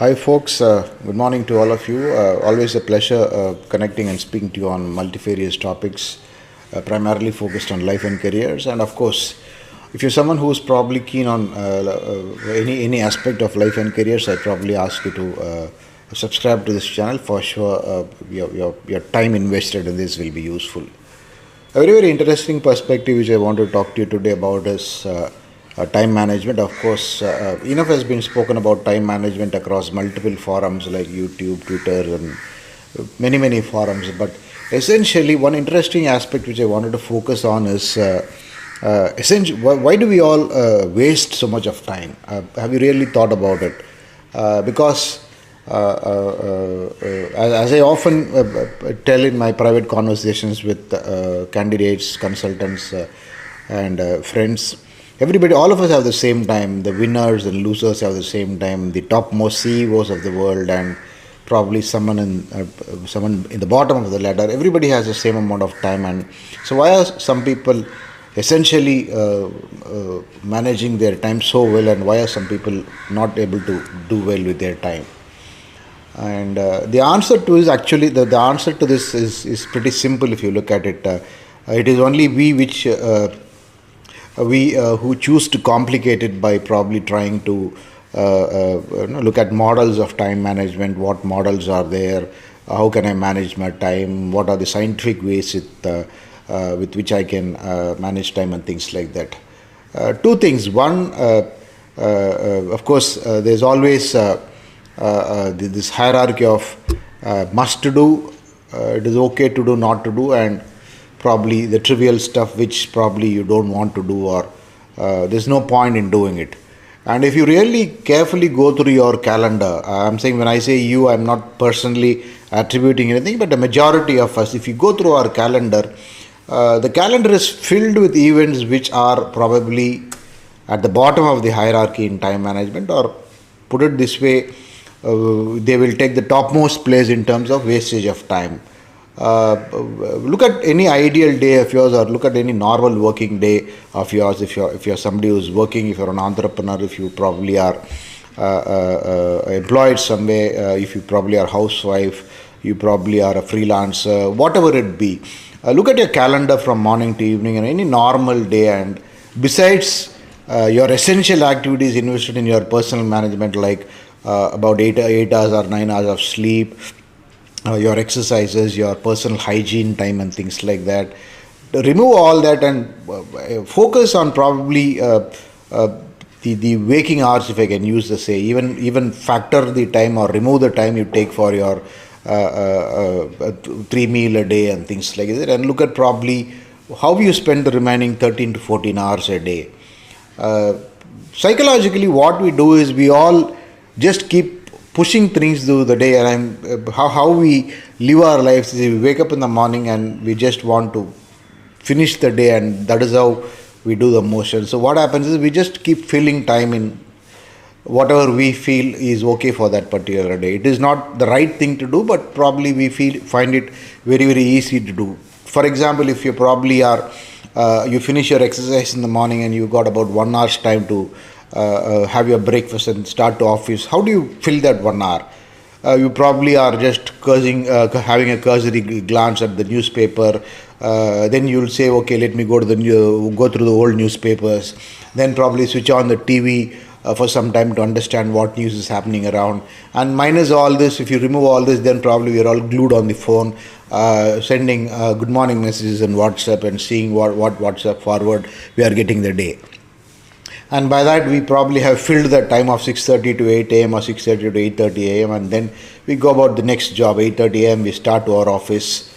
Hi, folks. Good morning to all of you. Always a pleasure connecting and speaking to you on multifarious topics, primarily focused on life and careers. And of course, if you're someone who's probably keen on any aspect of life and careers, I probably ask you to subscribe to this channel. For sure, your time invested in this will be useful. A very interesting perspective which I want to talk to you today about is time management. Of course, enough has been spoken about time management across multiple forums like YouTube, Twitter, and many forums. But essentially, one interesting aspect which I wanted to focus on is essentially why do we all waste so much of time? Have you really thought about it? Because as I often tell in my private conversations with candidates, consultants, and friends, everybody, all of us have the same time. The winners and losers have the same time. The topmost CEOs of the world and probably someone in the bottom of the ladder. Everybody has the same amount of time. And so, why are some people essentially managing their time so well, and why are some people not able to do well with their time? And the answer to is actually the answer to this is pretty simple if you look at it. It is only we who choose to complicate it by probably trying to look at models of time management. What models are there? How can I manage my time? What are the scientific ways with which I can manage time and things like that? Two things. One, of course, there's always this hierarchy of must to do, it is okay to do, not to do, and probably the trivial stuff which probably you don't want to do, or there's no point in doing it. And if you really carefully go through your calendar, I'm saying, when I say you, I'm not personally attributing anything, but the majority of us, if you go through our calendar, the calendar is filled with events which are probably at the bottom of the hierarchy in time management, or put it this way, they will take the topmost place in terms of wastage of time. Look at any ideal day of yours, or look at any normal working day of yours. If you're somebody who's working, if you're an entrepreneur, if you probably are employed somewhere, if you probably are a housewife, you probably are a freelancer, whatever it be. Look at your calendar from morning to evening and any normal day, and besides your essential activities invested in your personal management, like about 8 hours or 9 hours of sleep, your exercises, your personal hygiene time and things like that. Remove all that and focus on probably the waking hours, if I can use the say. Even factor the time or remove the time you take for your 3 meal a day and things like that, and look at probably how you spend the remaining 13 to 14 hours a day. Psychologically, what we do is we all just keep pushing things through the day, and how we live our lives is we wake up in the morning and we just want to finish the day, and that is how we do the motion. So what happens is we just keep filling time in whatever we feel is okay for that particular day. It is not the right thing to do, but probably we find it very easy to do. For example, if you probably are you finish your exercise in the morning and you got about 1 hour's time to have your breakfast and start to office, how do you fill that 1 hour? You probably are just having a cursory glance at the newspaper. Then you'll say, okay, let me go through the old newspapers. Then probably switch on the TV for some time to understand what news is happening around. And minus all this, if you remove all this, then probably we're all glued on the phone, sending good morning messages on WhatsApp and seeing what WhatsApp forward we are getting the day. And by that, we probably have filled the time of 6:30 to 8 a.m. or 6:30 to 8:30 a.m. And then we go about the next job. 8:30 a.m. we start to our office,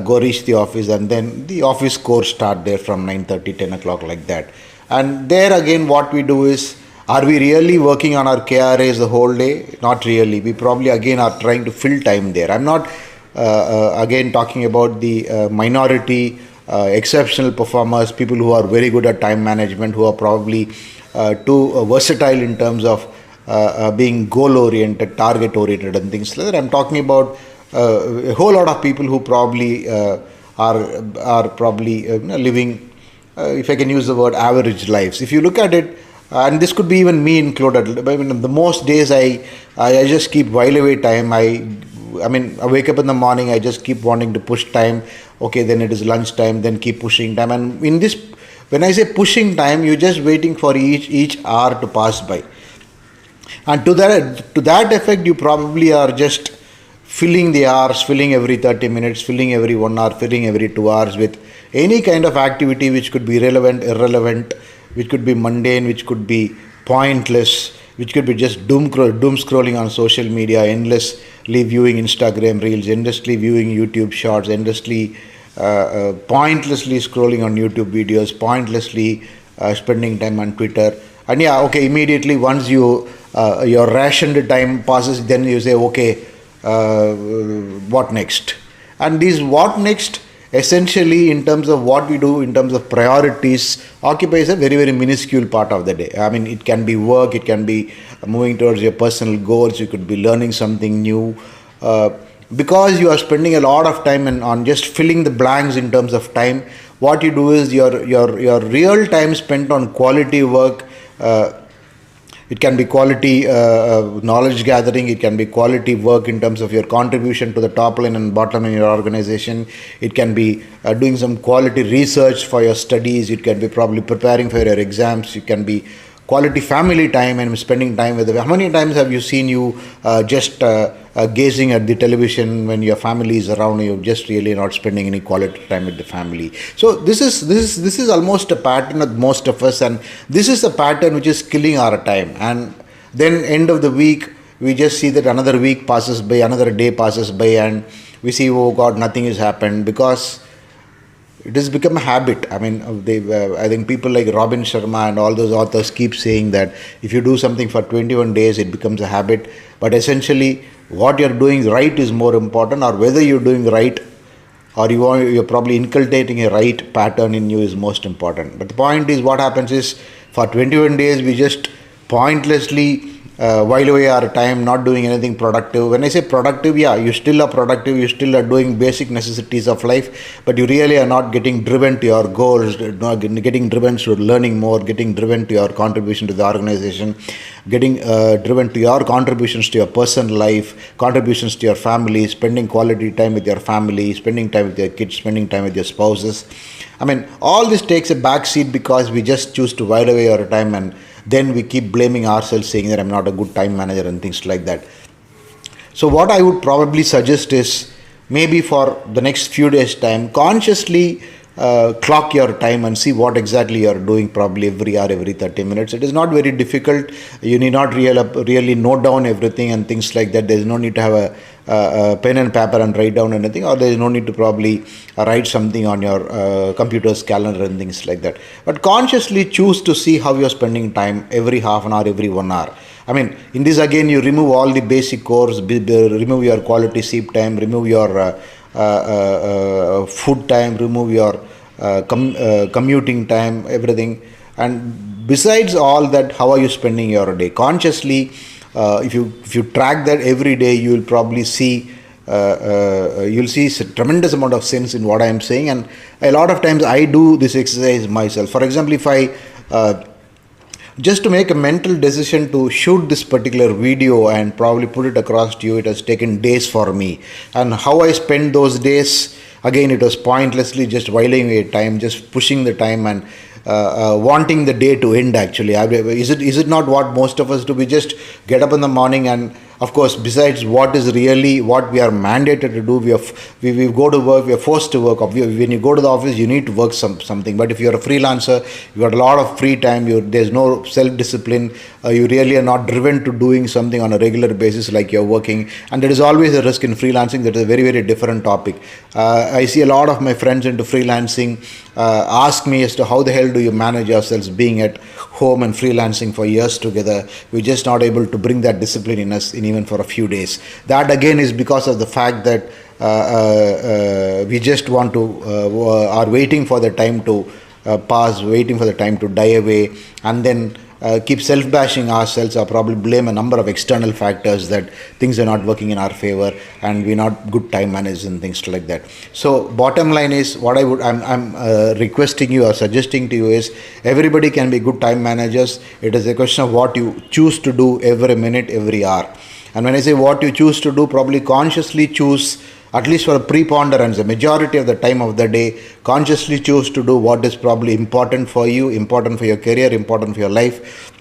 go reach the office, and then the office course start there from 9:30, 10 o'clock, like that. And there again, what we do is, are we really working on our KRAs the whole day? Not really. We probably again are trying to fill time there. I'm not again talking about the minority exceptional performers, people who are very good at time management, who are probably too versatile in terms of being goal-oriented, target-oriented and things like that. I'm talking about a whole lot of people who probably are probably living, if I can use the word, average lives. If you look at it, and this could be even me included. I mean, the most days I just keep while away time. I mean, I wake up in the morning, I just keep wanting to push time. Okay, then it is lunch time, then keep pushing time. And in this, when I say pushing time, you're just waiting for each hour to pass by. And to that effect, you probably are just filling the hours, filling every 30 minutes, filling every 1 hour, filling every 2 hours with any kind of activity which could be relevant, irrelevant, which could be mundane, which could be pointless, which could be just doom scrolling on social media, endlessly viewing Instagram reels, endlessly viewing YouTube shorts, endlessly pointlessly scrolling on YouTube videos, pointlessly spending time on Twitter. And yeah, okay, immediately once your rationed time passes, then you say, okay, what next? And these what next, essentially, in terms of what we do, in terms of priorities, occupies a very, very minuscule part of the day. I mean, it can be work, it can be moving towards your personal goals, you could be learning something new. Because you are spending a lot of time on just filling the blanks in terms of time, what you do is your real time spent on quality work. It can be quality knowledge gathering. It can be quality work in terms of your contribution to the top line and bottom line in your organization. It can be doing some quality research for your studies. It can be probably preparing for your exams. It can be quality family time and spending time with them. How many times have you seen you just gazing at the television when your family is around? You're just really not spending any quality time with the family. So this is almost a pattern of most of us, and this is a pattern which is killing our time. And then end of the week, we just see that another week passes by, another day passes by, and we see, oh God, nothing has happened, because it has become a habit. I mean, I think people like Robin Sharma and all those authors keep saying that if you do something for 21 days, it becomes a habit. But essentially, what you're doing right is more important, or whether you're doing right or you're probably inculcating a right pattern in you is most important. But the point is, what happens is, for 21 days, we just pointlessly while away our time, not doing anything productive. When I say productive, yeah, you still are productive, you still are doing basic necessities of life, but you really are not getting driven to your goals, not getting driven to learning more, getting driven to your contribution to the organization, getting driven to your contributions to your personal life, contributions to your family, spending quality time with your family, spending time with your kids, spending time with your spouses. I mean, all this takes a back seat because we just choose to while away our time, and then we keep blaming ourselves, saying that I'm not a good time manager and things like that. So what I would probably suggest is, maybe for the next few days time, consciously clock your time and see what exactly you're doing, probably every hour, every 30 minutes. It is not very difficult. You need not really note down everything and things like that. There's no need to have a pen and paper and write down anything, or there's no need to probably write something on your computer's calendar and things like that. But consciously choose to see how you're spending time every half an hour, every 1 hour. I mean, in this again, you remove all the basic cores, remove your quality sleep time, remove your food time, remove your commuting time, everything. And besides all that, how are you spending your day? Consciously, if you track that every day, you will probably see you'll see a tremendous amount of sense in what I am saying. And a lot of times I do this exercise myself. For example, if I just to make a mental decision to shoot this particular video and probably put it across to you, it has taken days for me. And how I spent those days, again, it was pointlessly just whiling away time, just pushing the time and wanting the day to end. Actually, is it not what most of us do? We just get up in the morning, and of course, besides what is really what we are mandated to do, we go to work, we are forced to work. When you go to the office, you need to work something. But if you are a freelancer, you got a lot of free time. There's no self-discipline. You really are not driven to doing something on a regular basis like you're working. And there is always a risk in freelancing. That is a very, very different topic. I see a lot of my friends into freelancing ask me as to how the hell do you manage yourselves being at home and freelancing for years together. We're just not able to bring that discipline in us in even for a few days. That again is because of the fact that we just want to are waiting for the time to pass, waiting for the time to die away, and then keep self-bashing ourselves or probably blame a number of external factors that things are not working in our favor and we're not good time managers and things like that. So bottom line is what I'm requesting you or suggesting to you is everybody can be good time managers. It is a question of what you choose to do every minute, every hour. And when I say what you choose to do, probably consciously choose, at least for a preponderance, the majority of the time of the day, consciously choose to do what is probably important for you, important for your career, important for your life,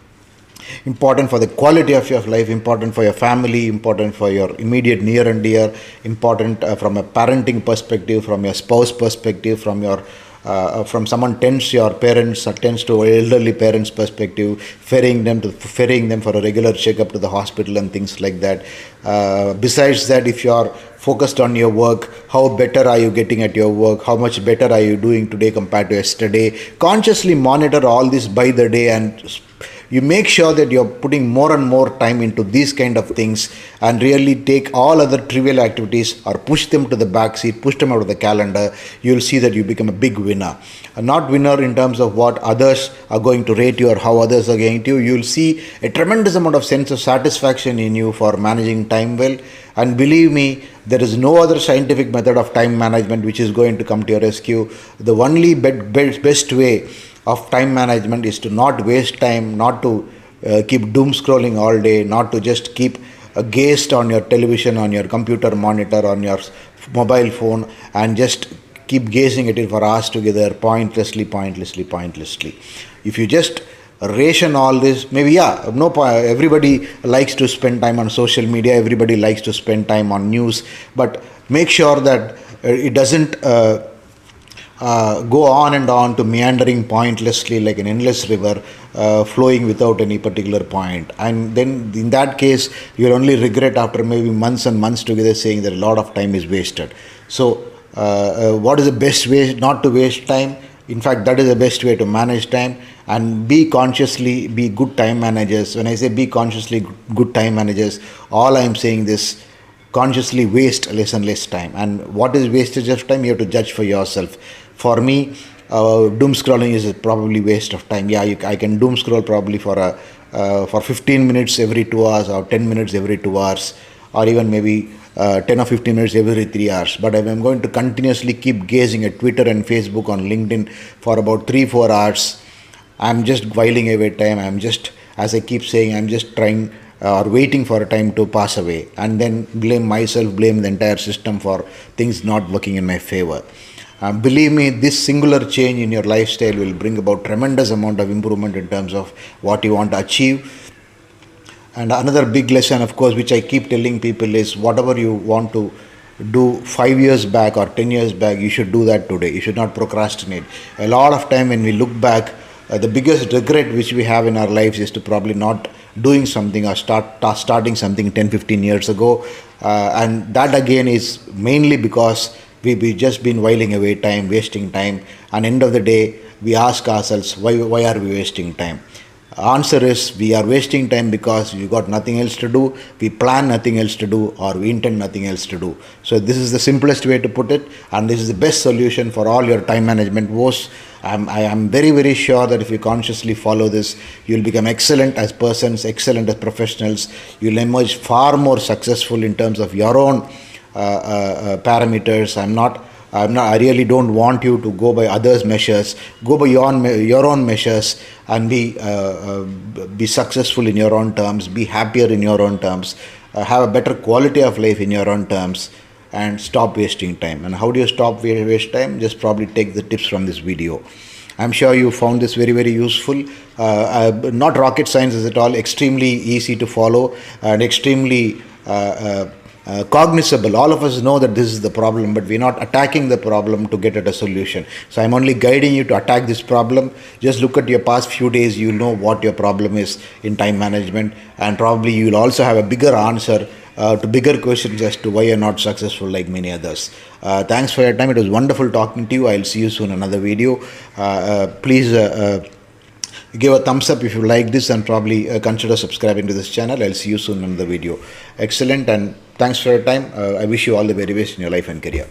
important for the quality of your life, important for your family, important for your immediate near and dear, important from a parenting perspective, from your spouse perspective, from someone tends your parents or tends to elderly parents perspective, ferrying them for a regular checkup to the hospital and things like that. Besides that, if you are focused on your work, how better are you getting at your work, how much better are you doing today compared to yesterday. Consciously monitor all this by the day, and you make sure that you're putting more and more time into these kind of things, and really take all other trivial activities or push them to the back seat, push them out of the calendar. You'll see that you become a big winner. Not winner in terms of what others are going to rate you or how others are going to. You'll see a tremendous amount of sense of satisfaction in you for managing time well. And believe me, there is no other scientific method of time management which is going to come to your rescue. The only best way of time management is to not waste time, not to keep doom scrolling all day, not to just keep gazed on your television, on your computer monitor, on your mobile phone, and just keep gazing at it for hours together, pointlessly. If you just ration all this, maybe no point. Everybody likes to spend time on social media, everybody likes to spend time on news, but make sure that it doesn't go on and on to meandering pointlessly like an endless river, flowing without any particular point. And then in that case, you'll only regret after maybe months and months together saying that a lot of time is wasted. So what is the best way not to waste time? In fact, that is the best way to manage time, and be good time managers. When I say be consciously good time managers, all I am saying is consciously waste less and less time. And what is wastage of time? You have to judge for yourself. For me, doom scrolling is probably waste of time. I can doom scroll probably for 15 minutes every 2 hours, or 10 minutes every 2 hours, or even maybe 10 or 15 minutes every 3 hours. But if I'm going to continuously keep gazing at Twitter and Facebook on LinkedIn for about 3-4 hours, I'm just whiling away time. I'm just, as I keep saying, I'm just trying or waiting for a time to pass away, and then blame myself, blame the entire system for things not working in my favor. Believe me, this singular change in your lifestyle will bring about tremendous amount of improvement in terms of what you want to achieve. And another big lesson, of course, which I keep telling people is whatever you want to do 5 years back or 10 years back, you should do that today. You should not procrastinate. A lot of time when we look back, the biggest regret which we have in our lives is to probably not doing something or starting something 10-15 years ago. And that again is mainly because we've just been whiling away time, wasting time. And end of the day, we ask ourselves, why are we wasting time? Answer is, we are wasting time because we got nothing else to do, we plan nothing else to do, or we intend nothing else to do. So this is the simplest way to put it, and this is the best solution for all your time management woes. I am very, very sure that if you consciously follow this, you will become excellent as persons, excellent as professionals. You will emerge far more successful in terms of your own parameters. I really don't want you to go by others' measures. Go by your own measures and be successful in your own terms. Be happier in your own terms. Have a better quality of life in your own terms, and stop wasting time. And how do you stop waste time? Just probably take the tips from this video. I'm sure you found this very, very useful. Not rocket science at all. Extremely easy to follow and extremely cognizable. All of us know that this is the problem, but we're not attacking the problem to get at a solution. So I'm only guiding you to attack this problem. Just look at your past few days, you'll know what your problem is in time management, and probably you'll also have a bigger answer to bigger questions as to why you're not successful like many others. Thanks for your time. It was wonderful talking to you. I'll see you soon in another video. Please give a thumbs up if you like this, and probably consider subscribing to this channel. I'll see you soon in the video. Excellent, and thanks for your time. I wish you all the very best in your life and career.